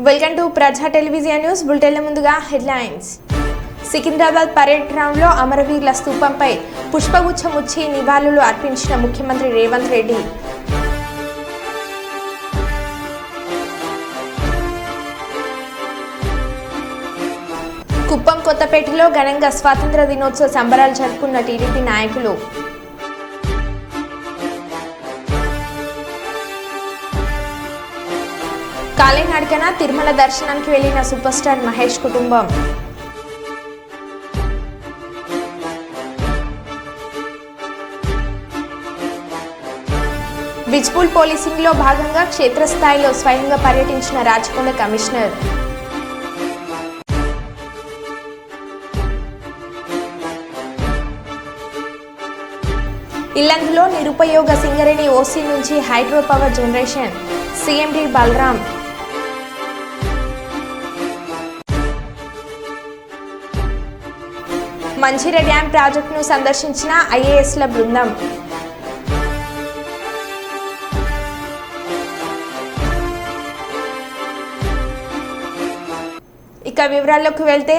Welcome to ప్రజా television news బులెటిన్ల ముందుగా headlines. Secunderabad parade ground లో అమరవీరుల స్తూపంపై పుష్పగుచ్చం ఇచ్చి నివాళులు అర్పించిన ముఖ్యమంత్రి రేవంత్ రెడ్డి. కుప్పం కొత్తపేటలో ఘనంగా స్వాతంత్ర దినోత్సవ సంబరాలు జరుపుకున్న టీడీపీ నాయకులు. కాలినడకన తిరుమల దర్శనానికి వెళ్లిన సూపర్ స్టార్ మహేష్ కుటుంబం. విజ్పూల్ పోలీసింగ్ లో భాగంగా క్షేత్రస్థాయిలో స్వయంగా పర్యటించిన రాచకొండ కమిషనర్. ఇల్లందులో నిరుపయోగ సింగరేణి ఓసీ నుంచి hydro power generation. CMD Balaram. Mancherial dam ప్రాజెక్టును సందర్శించిన ఐఏఎస్ల బృందం. ఇక వివరాల్లోకి వెళ్తే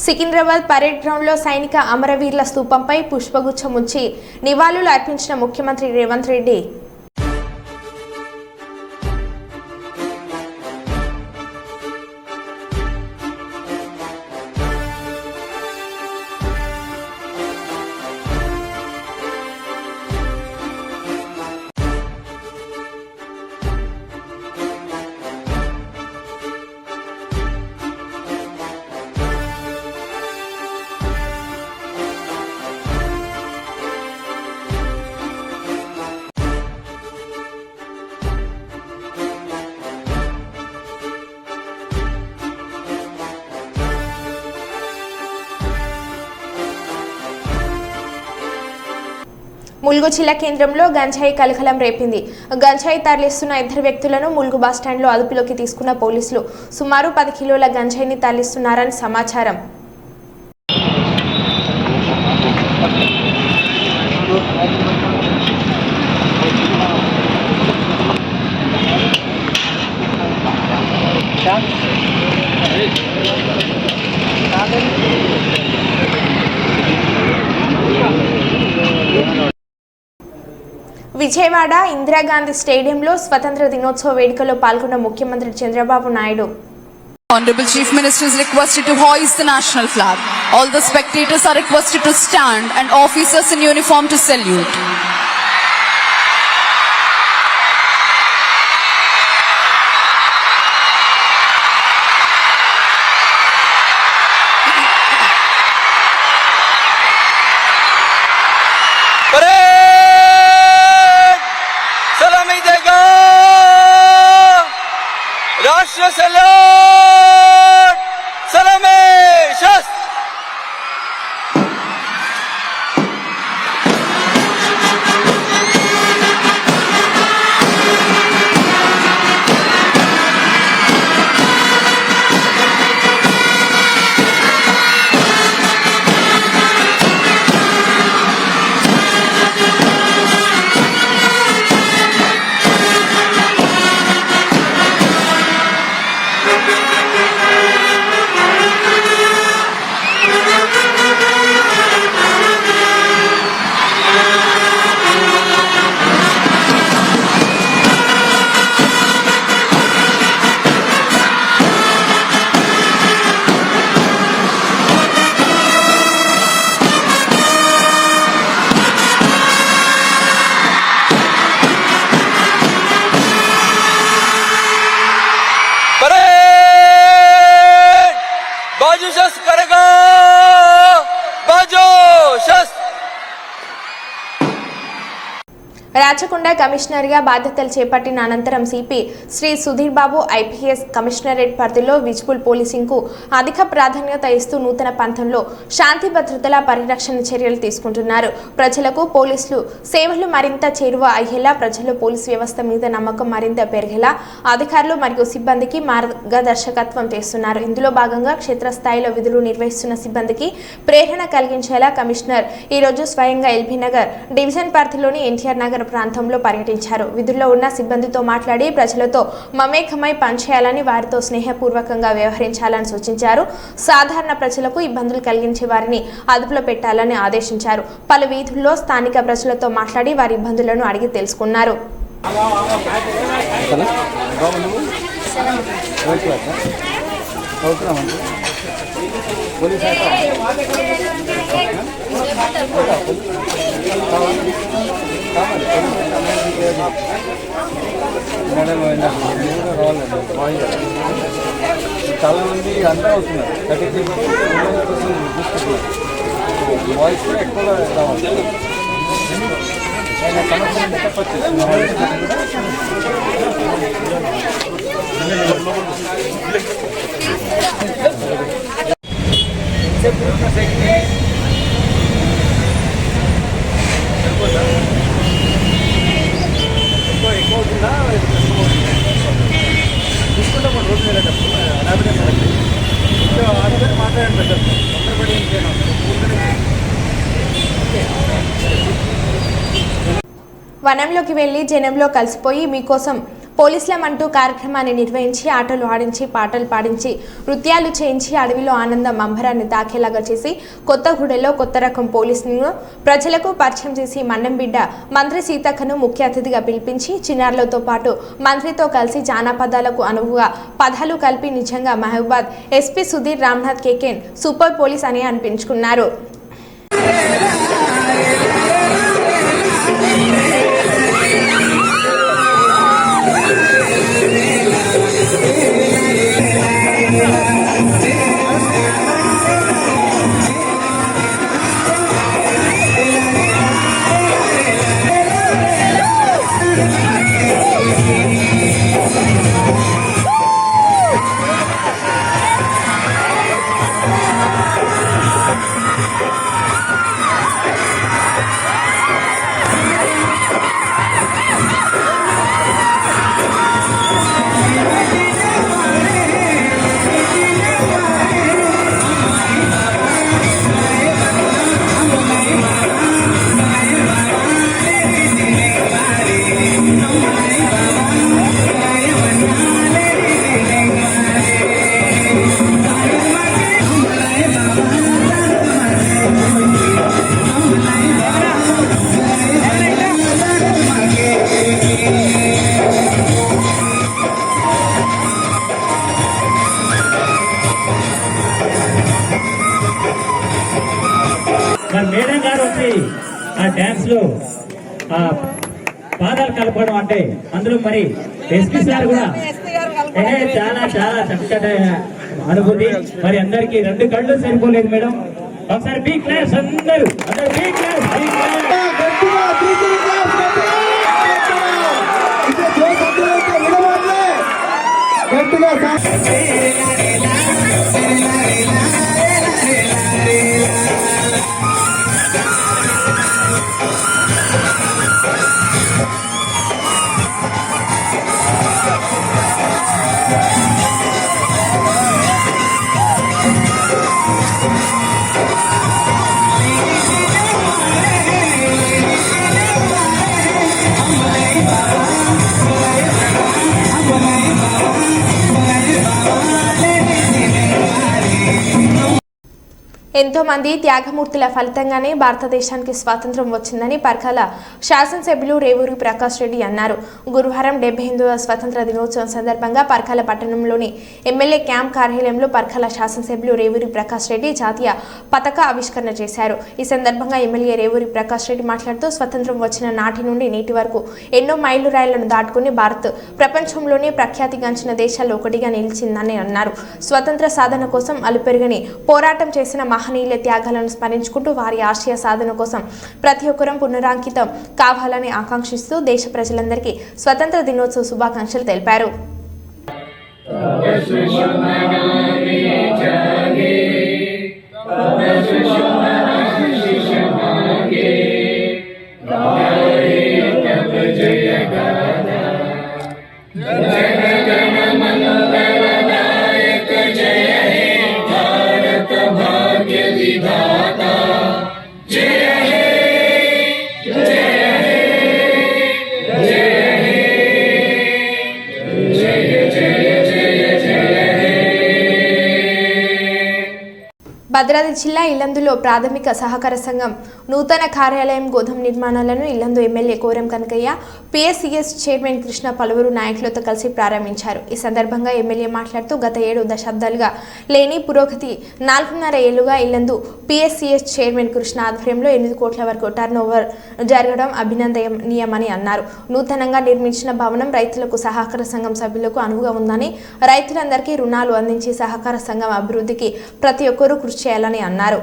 సికింద్రాబాద్ పరేడ్ గ్రౌండ్ లో సైనిక అమరవీరుల స్తూపంపై పుష్పగుచ్చం ఉంచి నివాళులు అర్పించిన ముఖ్యమంత్రి రేవంత్ రెడ్డి. ములుగు జిల్లా కేంద్రంలో గంజాయి కలకలం రేపింది. గంజాయి తరలిస్తున్న ఇద్దరు వ్యక్తులను ములుగు బస్టాండ్లో అదుపులోకి తీసుకున్న పోలీసులు సుమారు 10 కిలోల గంజాయిని తరలిస్తున్నారని సమాచారం. విజయవాడ ఇందిరాగాంధీ స్టేడియంలో స్వతంత్ర దినోత్సవ వేడుకలో పాల్గొన్న ముఖ్యమంత్రి Chandrababu Naidu. Honorable Chief Minister is requested to hoist the national flag. All the spectators are requested to stand and officers in uniform to salute. राष्ट्र सलाम सलामे शस्त्र రాచకొండ కమిషనర్గా బాధ్యతలు చేపట్టిన అనంతరం CP Shri Sudheer Babu IPS commissionerate పరిధిలో విజ్పూల్ పోలీసింగ్కు అధిక ప్రాధాన్యత ఇస్తూ నూతన పంథంలో శాంతి భద్రతల పరిరక్షణ చర్యలు తీసుకుంటున్నారు. ప్రజలకు పోలీసులు సేవలు మరింత చేరువ అయ్యేలా, ప్రజల్లో పోలీసు వ్యవస్థ మీద నమ్మకం మరింత పెరిగేలా అధికారులు మరియు సిబ్బందికి మార్గదర్శకత్వం చేస్తున్నారు. ఇందులో భాగంగా క్షేత్రస్థాయిలో విధులు నిర్వహిస్తున్న సిబ్బందికి ప్రేరణ కలిగించేలా కమిషనర్ ఈరోజు స్వయంగా ఎల్బీ నగర్ డివిజన్ పరిధిలోని ఎన్టీఆర్ నగర్ ప్రాంతంలో పర్యటించారు. విధుల్లో ఉన్న సిబ్బందితో మాట్లాడి ప్రజలతో మమేకమై పనిచేయాలని, వారితో స్నేహపూర్వకంగా వ్యవహరించాలని సూచించారు. సాధారణ ప్రజలకు ఇబ్బందులు కలిగించే వారిని అదుపులో పెట్టాలని ఆదేశించారు. పలు వీధుల్లో స్థానిక ప్రజలతో మాట్లాడి వారి ఇబ్బందులను అడిగి తెలుసుకున్నారు. చాలా మంది అంతా వస్తున్నారు. 33% వాయిస్ ఎక్కువగా రావాలి. ఎక్కువ అవుతుందా తీసుకుంటాం రోజు వెళ్ళేటప్పుడు అందరూ మాట్లాడండి పెద్ద తొందరపడి వనంలోకి వెళ్లి జనంలో కలిసిపోయి మీకోసం పోలీసులమంటూ కార్యక్రమాన్ని నిర్వహించి ఆటలు ఆడించి పాటలు పాడించి నృత్యాలు చేయించి అడవిలో ఆనందం అంబరాన్ని దాకేలాగా చేసి కొత్తగూడెలో కొత్త రకం పోలీసులను ప్రజలకు పరిచయం చేసి మన్నంబిడ్డ మంత్రి సీతక్కను ముఖ్య అతిథిగా పిలిపించి చిన్నారులతో పాటు మంత్రితో కలిసి జానపదాలకు అనువుగా పదాలు కలిపి నిజంగా Mahabubabad SP Sudhir Ramnath Kekan super police అని అనిపించుకున్నారు. మేడం గారు వచ్చి ఆ డాన్స్ లో ఆ పాదాలు కలపడం అంటే అందులో మరి ఎస్పీ సార్ కూడా చాలా చాలా చక్కటి అనుభూతి. మరి అందరికి 2 కళ్ళు సరిపోలేదు మేడం. ఒకసారి బీ క్లాస్ అందరూ బీ క్లాస్ ఎంతో మంది త్యాగమూర్తుల ఫలితంగానే భారతదేశానికి స్వాతంత్ర్యం వచ్చిందని పర్కాల శాసనసభ్యులు రేవూరి ప్రకాష్ రెడ్డి అన్నారు. గురువారం 78వ స్వాతంత్ర దినోత్సవం సందర్భంగా పర్కాల పట్టణంలోని ఎమ్మెల్యే క్యాంప్ కార్యాలయంలో పర్కాల శాసనసభ్యులు రేవూరి ప్రకాష్ రెడ్డి జాతీయ పతాక ఆవిష్కరణ చేశారు. ఈ సందర్భంగా ఎమ్మెల్యే రేవూరి ప్రకాష్ రెడ్డి మాట్లాడుతూ స్వతంత్రం వచ్చిన నాటి నుండి నేటి వరకు ఎన్నో మైలురాయిలను దాటుకుని భారత్ ప్రపంచంలోనే ప్రఖ్యాతిగాంచిన దేశాల్లో ఒకటిగా నిలిచిందని అన్నారు. స్వతంత్ర సాధన కోసం అలుపెరుగని పోరాటం చేసిన మహనీయుల త్యాగాలను స్మరించుకుంటూ వారి ఆశయ సాధన కోసం ప్రతి ఒక్కరం పునరాంకితం కావాలని ఆకాంక్షిస్తూ దేశ ప్రజలందరికీ స్వతంత్ర దినోత్సవ శుభాకాంక్షలు తెలిపారు. భద్రాద్రి జిల్లా ఇల్లందులో ప్రాథమిక సహకార సంఘం నూతన కార్యాలయం గోదాం నిర్మాణాలను Yellandu MLA Koram Kanakaiah PSCS chairman Krishna పలువురు నాయకులతో కలిసి ప్రారంభించారు. ఈ సందర్భంగా ఎమ్మెల్యే మాట్లాడుతూ గత 7 దశాబ్దాలుగా లేని పురోగతి 4.5 ఏళ్లుగా ఇల్లందు పిఎస్సిఎస్ చైర్మన్ కృష్ణ ఆధ్వర్యంలో 8 కోట్ల వరకు టర్నోవర్ జరగడం అభినందనీయమని అన్నారు. నూతనంగా నిర్మించిన భవనం రైతులకు సహకార సంఘం సభ్యులకు అనువుగా ఉందని, రైతులందరికీ రుణాలు అందించి సహకార సంఘం అభివృద్ధికి ప్రతి ఒక్కరూ కృషి చేయాలని అన్నారు.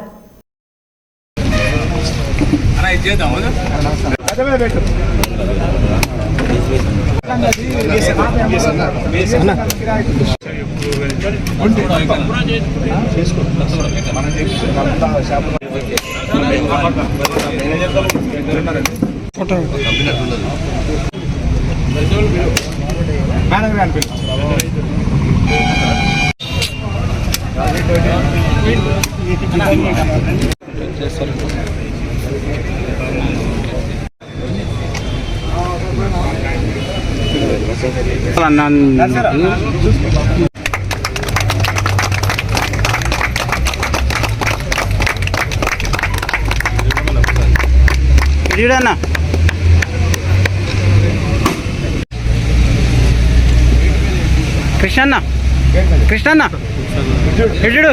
అన్న కృష్ణన్న ఇడు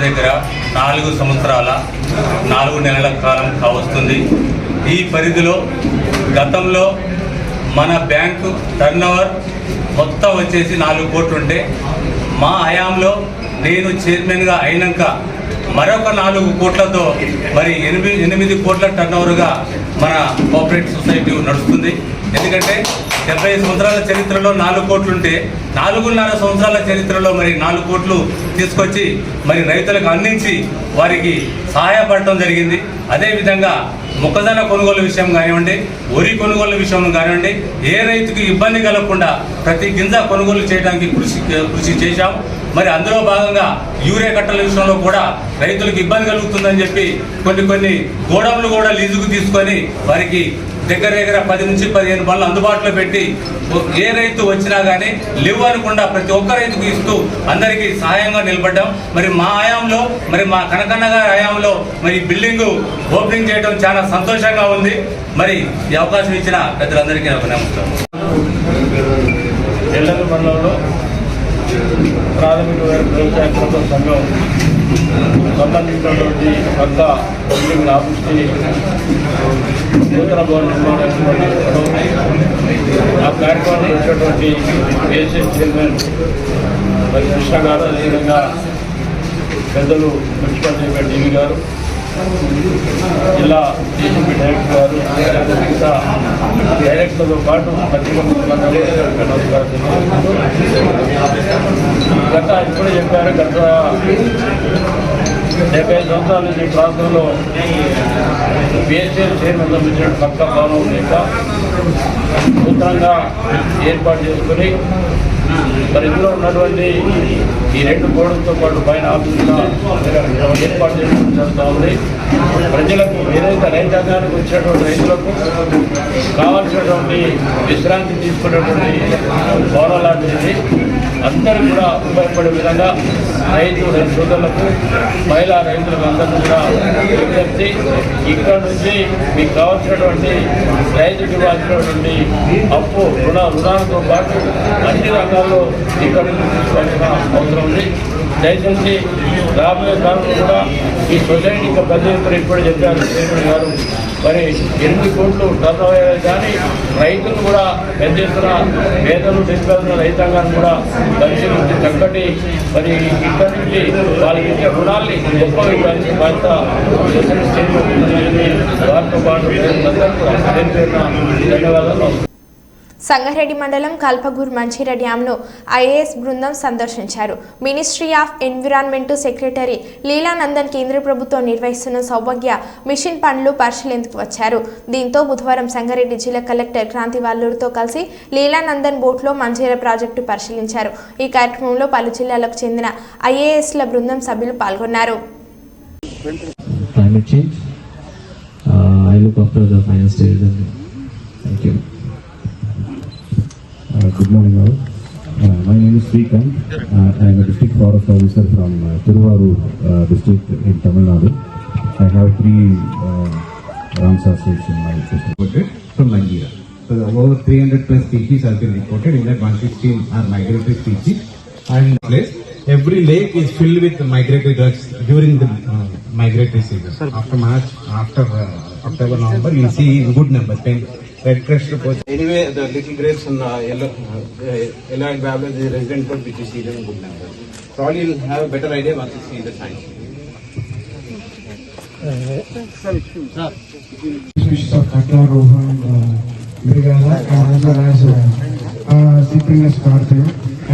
దగ్గర 4 సంవత్సరాల 4 నెలల కాలం కావస్తుంది. ఈ పరిధిలో గతంలో మన బ్యాంకు టర్నోవర్ మొత్తం వచ్చేసి 4 కోట్లు ఉంటే, మా హయాంలో నేను చైర్మన్గా అయినాక మరొక 4 కోట్లతో మరి 8 కోట్ల టర్నోవర్గా మన కోఆపరేటివ్ సొసైటీ నడుస్తుంది. ఎందుకంటే 70 సంవత్సరాల చరిత్రలో 4 కోట్లు ఉంటే 4.5 సంవత్సరాల చరిత్రలో మరి 4 కోట్లు తీసుకొచ్చి మరి రైతులకు అందించి వారికి సహాయపడటం జరిగింది. అదేవిధంగా మొక్కజొన్న కొనుగోలు విషయం కానివ్వండి, వరి కొనుగోలు విషయం కానివ్వండి, ఏ రైతుకి ఇబ్బంది కలగకుండా ప్రతి గింజ కొనుగోలు చేయడానికి కృషి చేశాం. మరి అందులో భాగంగా యూరియా కట్టల విషయంలో కూడా రైతులకు ఇబ్బంది కలుగుతుందని చెప్పి కొన్ని గోడౌన్లు కూడా లీజుకు తీసుకొని వారికి దగ్గర 10 నుంచి 15 బండ్లు అందుబాటులో పెట్టి ఏ రైతు వచ్చినా కానీ లేవు అనకుండా ప్రతి ఒక్క రైతుకు ఇస్తూ అందరికీ సహాయంగా నిలబడ్డాం. మరి మా హయాంలో, మరి మా కనకన్న గారి హయాంలో మరి బిల్డింగ్ ఓపెనింగ్ చేయడం చాలా సంతోషంగా ఉంది. మరి ఈ అవకాశం ఇచ్చిన పెద్దలందరికీ నాకు నమస్కారం. ఎల్లెల్లి మండలంలో ప్రాథమిక వ్యవసాయ సంఘం సంబంధించినటువంటి కొత్త బిల్డింగ్ ఆఫీస్ని నూతన భవన నిర్మాణం ఆ కార్యక్రమంలో వచ్చినటువంటి పిఎస్సిఎస్ చైర్మన్ మరి కృష్ణ గారు, అదేవిధంగా పెద్దలు మున్సిపల్ చైర్మన్ డివి గారు, జిల్లా డీసీపీ డైరెక్టర్ గారు, మిగతా డైరెక్టర్లతో పాటు ఇప్పుడే చెప్పారు, గత 75 సంవత్సరాల నుంచి ఈ ప్రాంతంలో పిఎస్సిఎస్ చైర్మన్ సంబంధించిన పక్క భవనం లేక నూతనంగా ఏర్పాటు చేసుకుని మరి ఇందులో ఉన్నటువంటి ఈ 2 గోడలతో పాటు పైన ఆఫీసుగా ఏర్పాటు చేయడం జరుగుతూ ఉంది. ప్రజలకు ఏదైతే రైతాంగానికి వచ్చినటువంటి రైతులకు కావాల్సినటువంటి విశ్రాంతి తీసుకునేటువంటి భవనం లాంటిది అందరికీ కూడా ఉపయోగపడే విధంగా రైతు సోదరులకు, మహిళా రైతులకు అందరికీ కూడా విజ్ఞప్తి, ఇక్కడ నుంచి మీకు కావాల్సినటువంటి రైతుకి ఇవ్వాల్సినటువంటి అప్పు రుణాలతో పాటు అన్ని రంగాల్లో ఇక్కడ నుంచి తీసుకోవాల్సిన అవసరం ఉంది. దయచేసి రాబోయే కాలంలో కూడా ఈ సొసైటీకి పెద్ద ఎత్తున ఇప్పుడు చెప్పారు చైర్మన్ గారు, మరి 8 కోట్లు టర్నోవర్ కానీ రైతులు కూడా పెద్ద ఎత్తున పేదలు నిరుపేదల రైతాంగాన్ని కూడా పరిశీలించి చక్కటి మరి ఇక్కడి నుంచి వాళ్ళకి ఇచ్చే రుణాల్ని గొప్పగా ఇవ్వాల్సిన బాధ్యత వారితో పాటు ధన్యవాదాలు. సంగారెడ్డి మండలం కల్పగూర్ మంచిర డ్యాంను ఐఏఎస్ బృందం సందర్శించారు. మినిస్ట్రీ ఆఫ్ ఎన్విరాన్మెంట్ సెక్రటరీ లీలానందన్ కేంద్ర ప్రభుత్వం నిర్వహిస్తున్న సౌభాగ్య మిషన్ పనులు పరిశీలించేందుకు వచ్చారు. దీంతో బుధవారం సంగారెడ్డి జిల్లా కలెక్టర్ క్రాంతి వాల్లూరుతో కలిసి లీలానందన్ బోట్లో మంచిర ప్రాజెక్టు పరిశీలించారు. ఈ కార్యక్రమంలో పలు జిల్లాలకు చెందిన ఐఏఎస్ల బృందం సభ్యులు పాల్గొన్నారు. Climate change. I look after the finance division. Thank you. Good morning all. My name is Srikanth. I am a district forest officer from Tiruvarur district in Tamil Nadu. I have 3 Ramsar sites in my district from Nigeria. So over 300 plus species have been reported. In that 116 are migratory species. And place every lake is filled with migratory ducks during the migratory season. After March, after October, November, you see in good numbers. Red crest reports. Anyway, the little grapes and yellow and babbler is a resident bird which you see them in good numbers. Probably you'll have a better idea once you see the signs. Species of Katla, Rohan, Brigada, and as well as Cyprinus carpio.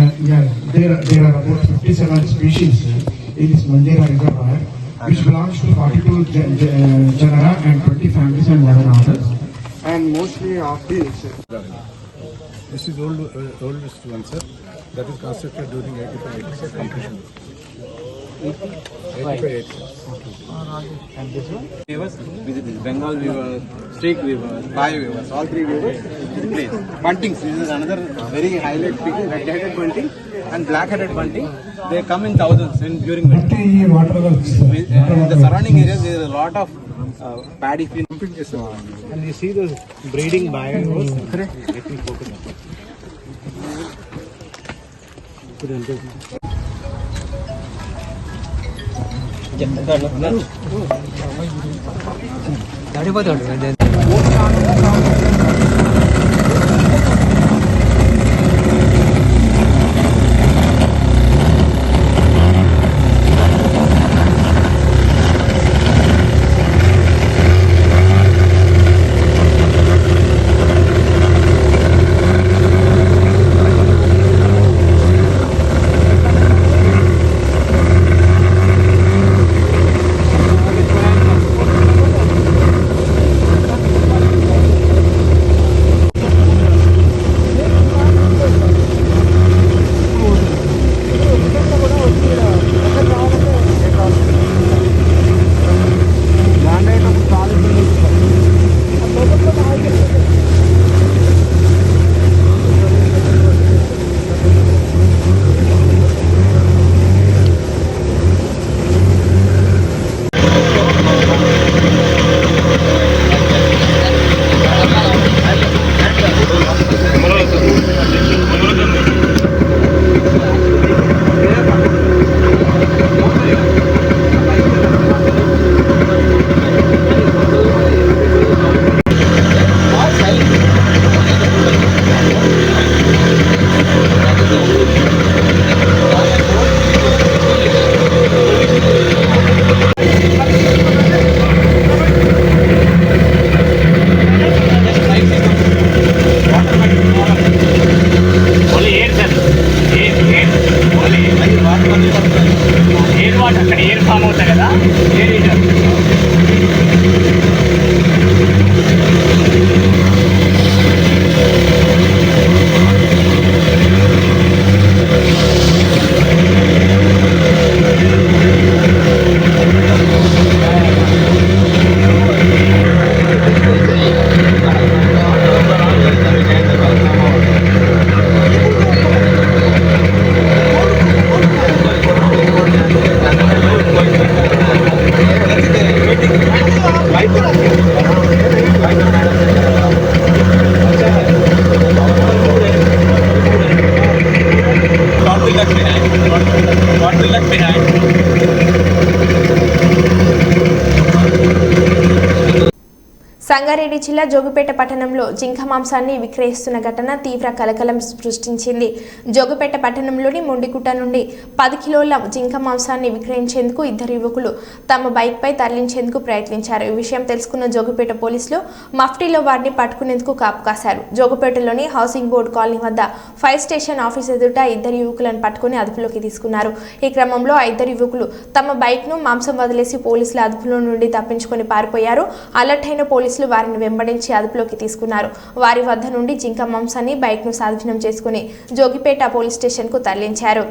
And yeah, there are about 57 species in this Mandira reservoir, which belongs to 42 genera and 20 families and 11 orders. And mostly of these. This is oldest one, sir. That is constructed during 85 completion. 85. And this one? Weavers, visit this Bengal weaver, streak weavers, pie weavers, all 3 weavers in place. Buntings, this is another very highlight feature, red-headed bunting and black-headed bunting. They come in thousands during winter. In the surrounding areas, there is a lot of paddy field. And you see those breeding bios. Getting focused. Sangareddy జిల్లా జోగిపేట పట్టణంలో జింక మాంసాన్ని విక్రయిస్తున్న ఘటన తీవ్ర కలకలం సృష్టించింది. జోగిపేట పట్టణంలోని మొండిగుట్ట నుండి 10 కిలోల జింక మాంసాన్ని విక్రయించేందుకు ఇద్దరు యువకులు తమ బైక్పై తరలించేందుకు ప్రయత్నించారు. ఈ విషయం తెలుసుకున్న జోగిపేట పోలీసులు మఫ్టీలో వారిని పట్టుకునేందుకు కాపు కాశారు. జోగిపేటలోని హౌసింగ్ బోర్డు కాలనీ వద్ద ఫైర్ స్టేషన్ ఆఫీస్ ఎదుట ఇద్దరు యువకులను పట్టుకుని అదుపులోకి తీసుకున్నారు. ఈ క్రమంలో ఆ ఇద్దరు యువకులు తమ బైక్ను మాంసం వదిలేసి పోలీసుల అదుపులో నుండి తప్పించుకొని పారిపోయారు. అలర్ట్ అయిన పోలీసులు వారిని వెంబడించి అదుపులోకి తీసుకున్నారు. వారి వద్ద నుండి జింక మాంసాన్ని బైక్ను స్వాధీనం చేసుకుని జోగిపేట పోలీస్ స్టేషన్కు తరలించారు.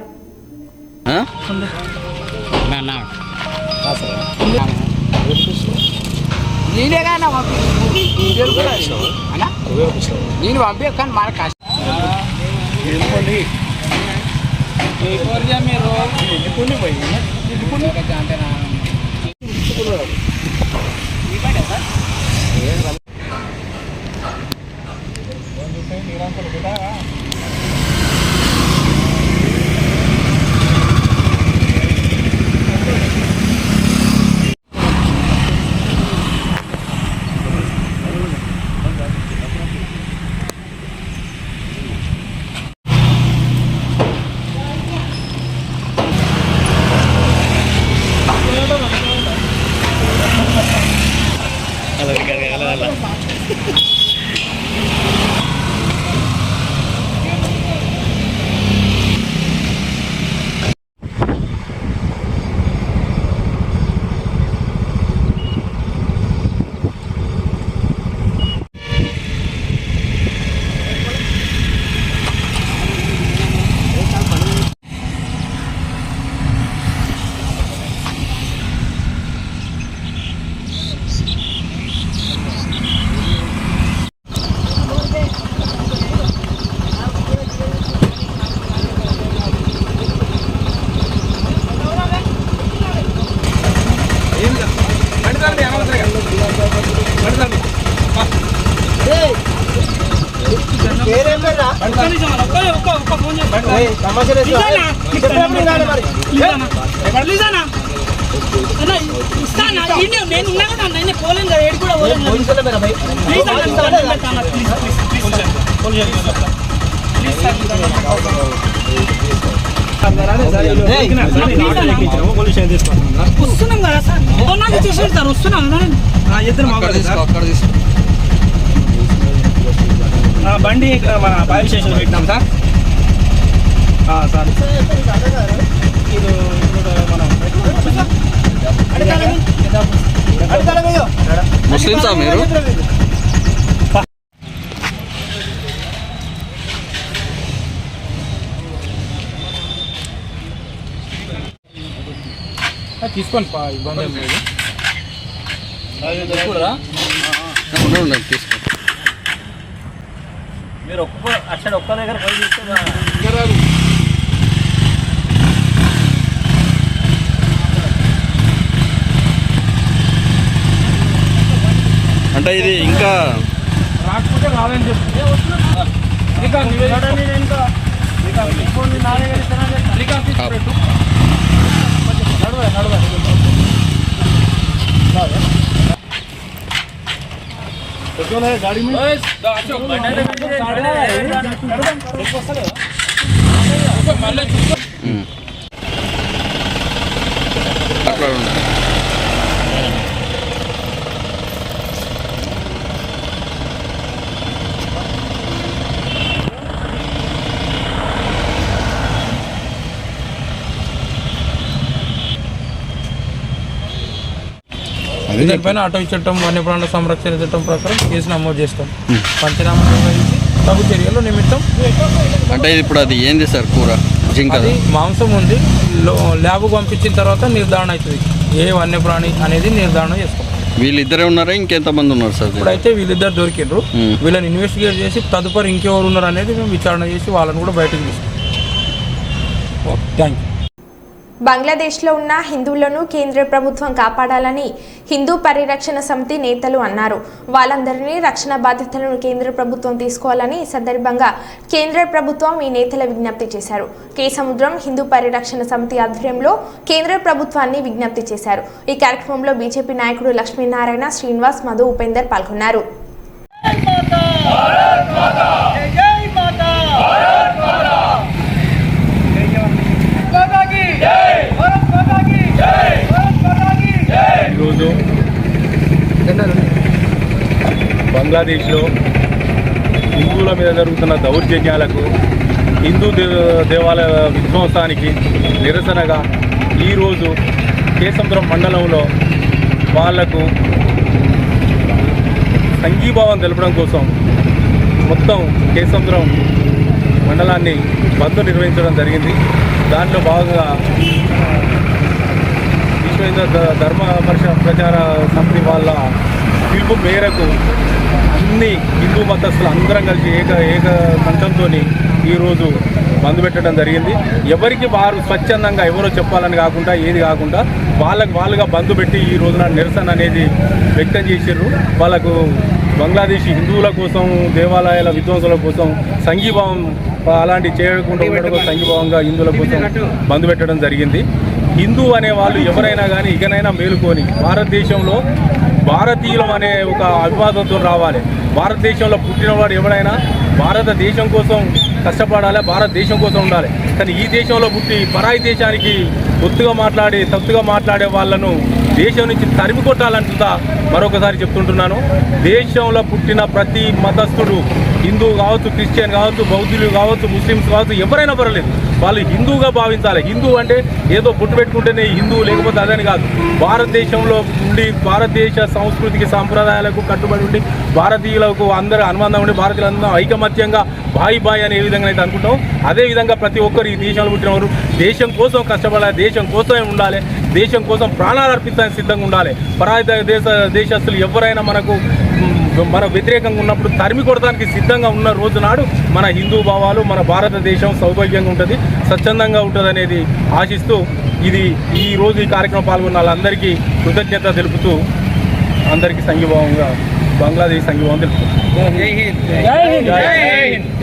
బండి మన ఫైర్ స్టేషన్ పెట్టినాం సార్. ముస్లిమ్సా మీరు? తీసుకొని ఇబ్బంది ఏం లేదు. తీసుకో. మీరు ఒక్క దగ్గర పోయి తీసుకున్నారు. అంటే ఇది ఇంకా రాకపోతే రాదని చెప్పి गाड़ी में దీనిపైన అటవీ చట్టం వన్యప్రాణుల సంరక్షణ చట్టం ప్రకారం కేసు నమోదు చేస్తాం. పంచనామా నిర్వహించి తగు చర్యల నిమిత్తం. అంటే ఇప్పుడు అది ఏంది సార్? కూర జింక అది మాంసం ఉంది. ల్యాబ్కు పంపించిన తర్వాత నిర్ధారణ అవుతుంది ఏ వన్యప్రాణి అనేది నిర్ధారణ చేస్తాం. వీళ్ళిద్దరే ఉన్నారా ఇంకెంతమంది ఉన్నారు సార్? ఇప్పుడైతే వీళ్ళిద్దరు దొరికిండ్రు. వీళ్ళని ఇన్వెస్టిగేట్ చేసి తదుపరి ఇంకెవరు ఉన్నారు అనేది మేము విచారణ చేసి వాళ్ళని కూడా బయటకు తీస్తాం. Thank you. బంగ్లాదేశ్లో ఉన్న హిందువులను కేంద్ర ప్రభుత్వం కాపాడాలని హిందూ పరిరక్షణ సమితి నేతలు అన్నారు. వాళ్ళందరినీ రక్షణ బాధ్యతలను కేంద్ర ప్రభుత్వం తీసుకోవాలని ఈ సందర్భంగా కేంద్ర ప్రభుత్వం ఈ నేతల విజ్ఞప్తి చేశారు. కే సముద్రం హిందూ పరిరక్షణ సమితి ఆధ్వర్యంలో కేంద్ర ప్రభుత్వాన్ని విజ్ఞప్తి చేశారు. ఈ కార్యక్రమంలో బీజేపీ నాయకుడు లక్ష్మీనారాయణ, శ్రీనివాస్, మధు, ఉపేందర్ పాల్గొన్నారు. ఈరోజు బంగ్లాదేశ్లో హిందువుల మీద జరుగుతున్న దౌర్జన్యాలకు, హిందూ దేవాలయ విధ్వంసానికి నిరసనగా ఈరోజు కేసముద్రం మండలంలో వాళ్లకు సంఘీభావం తెలపడం కోసం మొత్తం కేసముద్రం మండలాన్ని బంద్ నిర్వహించడం జరిగింది. దాంట్లో భాగంగా విశ్వ హిందూ ధర్మ పరిషత్ ప్రచార సమితి వాళ్ళ పిలుపు మేరకు అన్ని హిందూ మతస్థులు అందరం కలిసి ఏక కంఠంతో ఈరోజు బంద్ పెట్టడం జరిగింది. ఎవరికి వారు స్వచ్ఛందంగా ఎవరో చెప్పాలని కాకుండా ఏది కాకుండా వాళ్ళుగా బంద్ పెట్టి ఈ రోజున నిరసన అనేది వ్యక్తం చేశారు. వాళ్ళకు బంగ్లాదేశ్ హిందువుల కోసం, దేవాలయాల విధ్వంసుల కోసం సంఘీభావం అలాంటివి చేయకుండా ఉండడం, సంఘీభావంగా హిందువుల కోసం బంద్ పెట్టడం జరిగింది. హిందూ అనే వాళ్ళు ఎవరైనా కానీ ఇకనైనా మేలుకొని భారతదేశంలో భారతీయులం అనే ఒక అభివాదంతో రావాలి. భారతదేశంలో పుట్టినవాడు ఎవరైనా భారతదేశం కోసం కష్టపడాలి, భారతదేశం కోసం ఉండాలి. కానీ ఈ దేశంలో పుట్టి పరాయి దేశానికి తప్పుగా మాట్లాడే వాళ్ళను దేశం నుంచి తరిమి కొట్టాలంటుందా మరొకసారి చెప్తుంటున్నాను. దేశంలో పుట్టిన ప్రతి మతస్థుడు, హిందూ కావచ్చు, క్రిస్టియన్ కావచ్చు, బౌద్ధులు కావచ్చు, ముస్లిమ్స్ కావచ్చు, ఎవరైనా పర్వాలేదు, వాళ్ళు హిందూగా భావించాలి. హిందూ అంటే ఏదో పుట్టు పెట్టుకుంటేనే హిందూ, లేకపోతే అదని కాదు. భారతదేశంలో ఉండి భారతదేశ సంస్కృతికి సాంప్రదాయాలకు కట్టుబడి ఉండి భారతీయులకు అందరూ అనుబంధం ఉండి భారతీయులందరూ ఐకమత్యంగా బాయి అని ఏ విధంగా అయితే అనుకుంటాం, అదేవిధంగా ప్రతి ఒక్కరు ఈ దేశంలో పుట్టినవారు దేశం కోసం కష్టపడాలి, దేశం కోసమే ఉండాలి, దేశం కోసం ప్రాణాలు అర్పించడానికి సిద్ధంగా ఉండాలి. పరాయి దేశస్తులు ఎవరైనా మన వ్యతిరేకంగా ఉన్నప్పుడు తరిమి కొడడానికి సిద్ధంగా ఉన్న రోజు నాడు మన హిందూ భావాలు, మన భారతదేశం సౌభాగ్యంగా ఉంటుంది, స్వచ్ఛందంగా ఉంటుంది అనేది ఆశిస్తూ ఈ రోజు ఈ కార్యక్రమం పాల్గొన్న వాళ్ళందరికీ కృతజ్ఞత తెలుపుతూ అందరికీ సంఘీభావంగా బంగ్లాదేశ్ సంఘీభావం తెలుపుతుంది.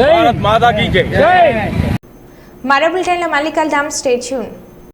భారత్ మాతా కీ జై. మరో బులెటిన్లో మళ్ళీ కలుద్దాం. Stay tune.